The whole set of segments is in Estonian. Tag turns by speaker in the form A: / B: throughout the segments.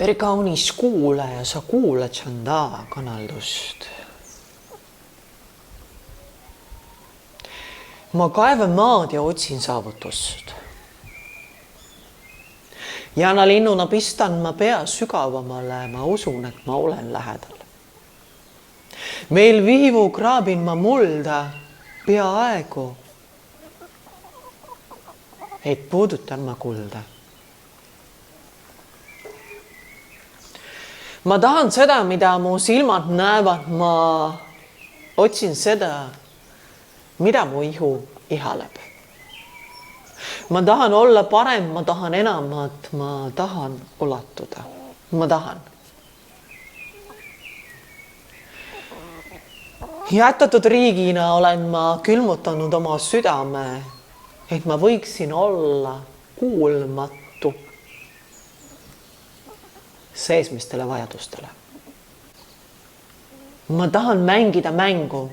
A: Tere kaunis kuulaja, sa kuulad Chanda kanaldust. Ma kaevan maad ja otsin saavutust. Jana linnuna pistan ma pea sügavamale, ma usun, et ma olen lähedal. Meil viivu kraabin ma mulda peaaegu, et puudutan ma kulda. Ma tahan seda, mida mu silmad näevad, ma otsin seda, mida mu ihu ihaleb. Ma tahan olla parem, ma tahan enamat, ma tahan ulatuda. Ma tahan. Jätatud riigina olen ma külmutanud oma südame, et ma võiksin olla kuulmatu seesmistele vajadustele. Ma tahan mängida mängu.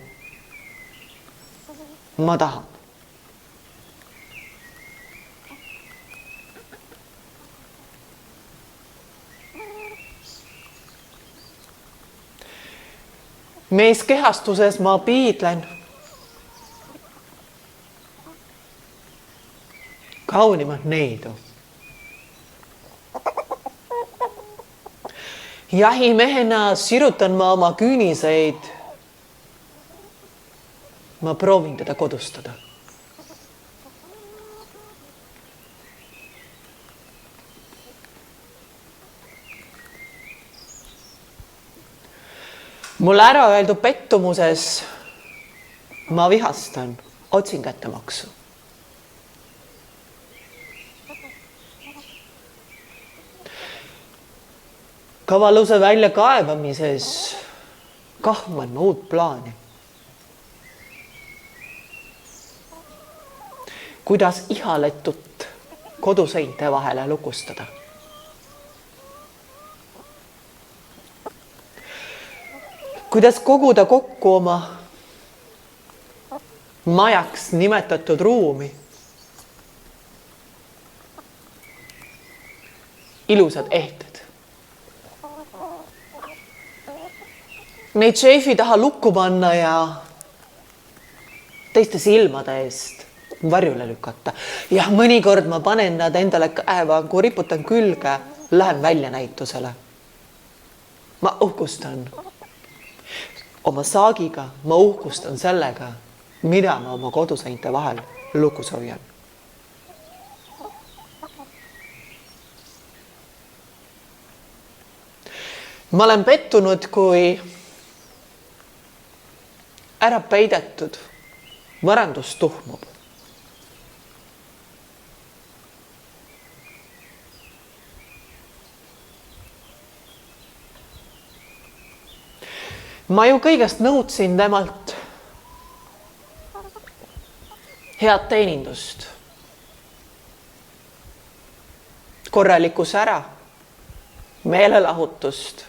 A: Ma tahan. Mees kehastuses ma piidlen. Kaunimat neidu. Jahimehena sirutan ma oma küüniseid. Ma proovin teda kodustada. Mul ära öeldu pettumuses ma vihastan, otsin kättemaksu. Kavaluse välja kaevamises kahman uut plaani. Kuidas ihaletut koduseinte vahele lukustada. Kuidas koguda kokku oma majaks nimetatud ruumi. Ilusad ehted. Neid šeifi taha lukku panna ja teiste silmade eest varjule lükata. Ja mõnikord ma panen nad endale käevangu, riputan külge, lähen välja näitusele. Ma uhkustan oma saagiga, ma uhkustan sellega, mida ma oma koduseinte vahel lukus hoian. Ma olen pettunud, kui ära peidetud varandus tuhmub. Ma ju kõigest nõudsin temalt head teenindust, korralikku sära, meelelahutust,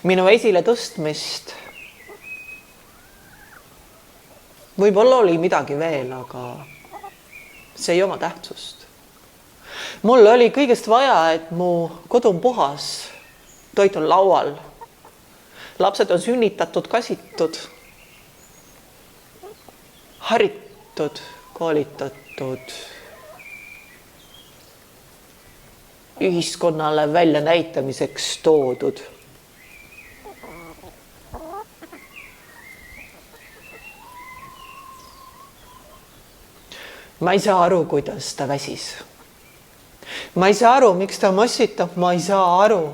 A: minu esile tõstmist. Võib-olla oli midagi veel, aga see ei oma tähtsust. Mul oli kõigest vaja, et mu kodu on puhas, toit on laual. Lapsed on sünnitatud, kasitud, haritud, koolitatud, ühiskonnale välja näitamiseks toodud. Ma ei saa aru, kuidas ta väsis. Ma ei saa aru, miks ta massitab, ma ei saa aru,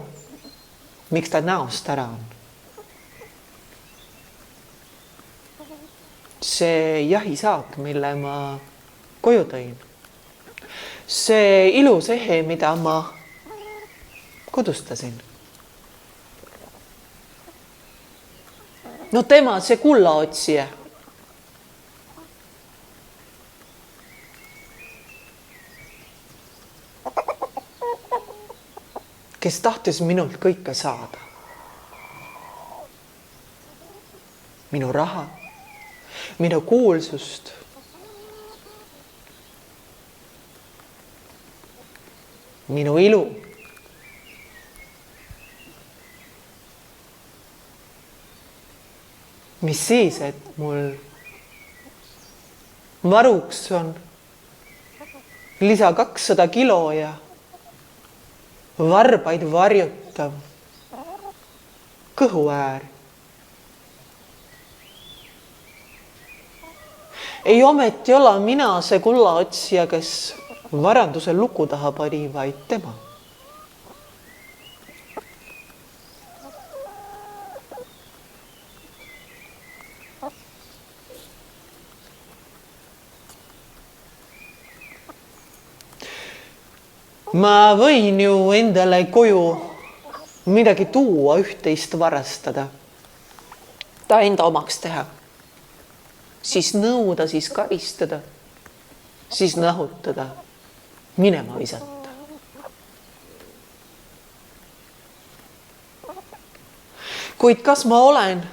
A: miks ta näost ära on. See jahisaak, mille ma koju tõin. See ilus ehe, mida ma kodustasin. No tema, see kullaotsija. Kes tahtis minult kõike saada. Minu raha. Minu kuulsust, minu ilu, mis siis, et mul varuks on lisa 200 kilo ja varbaid varjutav kõhuäär. Ei ometi ole mina see kullaotsija, kes varanduse luku taha pani, vaid tema. Ma võin ju endale koju midagi tuua, üht-teist varastada, ta enda omaks teha, siis nõuda, siis karistada, siis nahutada, minema visata. Kuid kas ma olen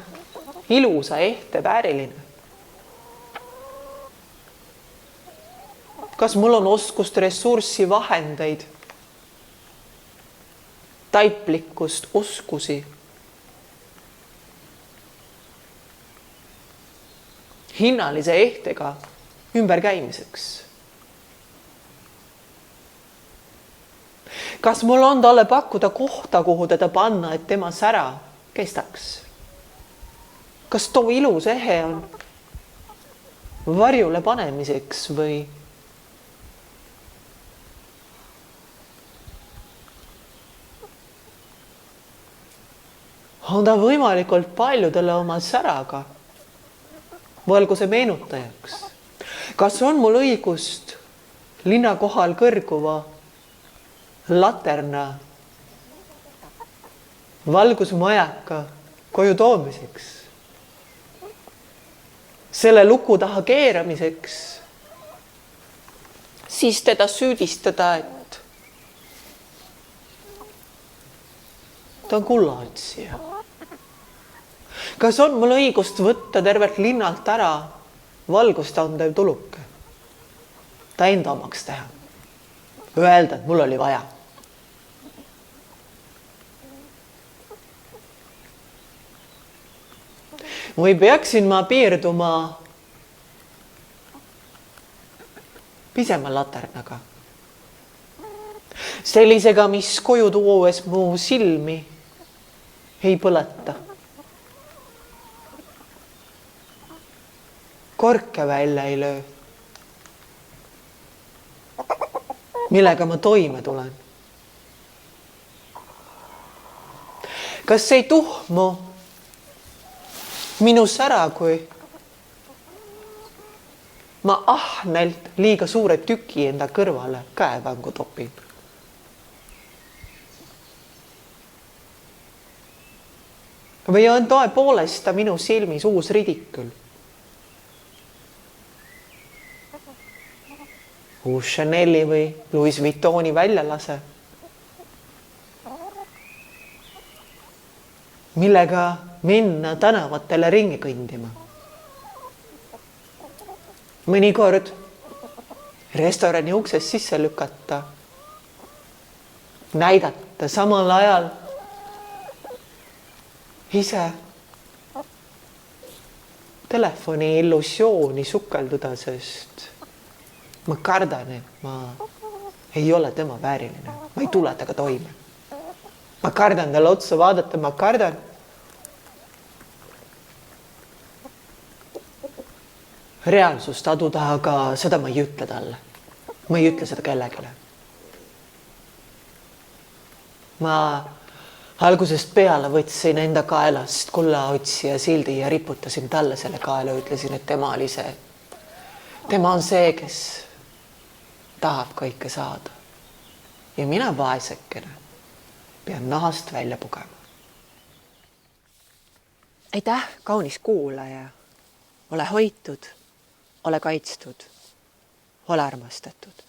A: ilusa ehte vääriline? Kas mul on oskust, ressurssi, vahendeid, taiplikkust, oskusi, hinnalise ehtega ümberkäimiseks? Kas mul on talle pakkuda kohta, kuhu teda panna, et tema sära kestaks? Kas too ilus ehe on varjule panemiseks või on ta võimalikult paljudele oma säraga valguse meenutajaks? Kas on mul õigust linna kohal kõrguva laterna valgusmajaka koju toomiseks? Selle luku taha keeramiseks? Siis teda süüdistada, et ta on kullaotsija. Kas on mul õigust võtta tervelt linnalt ära valgust andev tuluke, ta enda omaks teha, öelda, et mul oli vaja? Või peaksin ma piirduma pisema laternaga, sellisega, mis koju tuues mu silmi ei põleta, korke välja ei löö, millega ma toime tulen? Kas ei tuhmu minu sära, kui ma ahnelt liiga suure tüki enda kõrvale käevängu topin? Või on tõepoolest ta minu silmis uus ridikül? Uus Chaneli või Louis Vuittoni väljalase, millega minna tänavatele ringi kõndima. Mõnikord restorani ukses sisse lükata, näidata samal ajal ise telefoni illusiooni sukelduda, sest ma kardan, et ma ei ole tema vääriline, ma ei tule temaga toime. Ma kardan talle otsa vaadata, ma kardan reaalsust aduda, aga seda ma ei ütle talle. Ma ei ütle seda kellelegi. Ma algusest peale võtsin enda kaelast kullaotsija sildi ja riputasin talle selle kaela, ütlesin, et tema oli see. Tema on see, kes tahab kõike saada. Ja mina vaesekene pean nahast välja pugema. Aitäh, kaunis kuulaja. Ole hoitud, ole kaitstud, ole armastatud.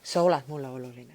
A: Sa oled mulle oluline.